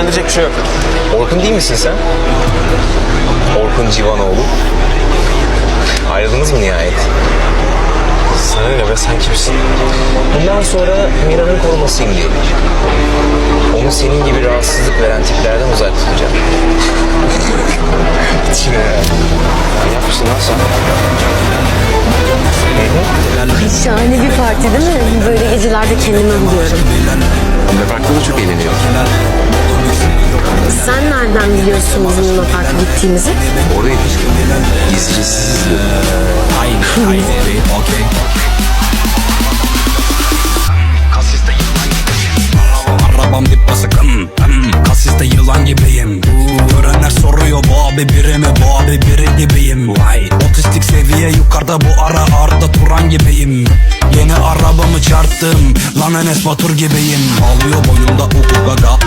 endişelenecek bir şey yok. Orkun değil misin sen? Orkun Civanoğlu. Ayrıldınız mı nihayet? Sana ne be, sen kimsin? Bundan sonra Mira'nın korumasıyım diye. Onu senin gibi rahatsızlık veren tiplerden uzak tutacağım. İçine ya. Manyak mısın lan sen? Şahane bir parti değil mi? Böyle gecelerde kendimi buluyorum. Luna Park'ta da çok eğleniyor. Sen nereden biliyorsun bizim Luna Park'a gittiğimizi? Oradaydı. Gizlisiz izliyordum. Arabam dip basık kasiste yılan gibiyim. Görenler soruyor bu abi biri mi, bu abi biri gibiyim. Vay otistik seviye yukarıda, bu ara Arda Turan gibiyim. Yeni arabamı çarptım lan, Enes Batur gibiyim. Ağlıyor boyunda Uku Gaga,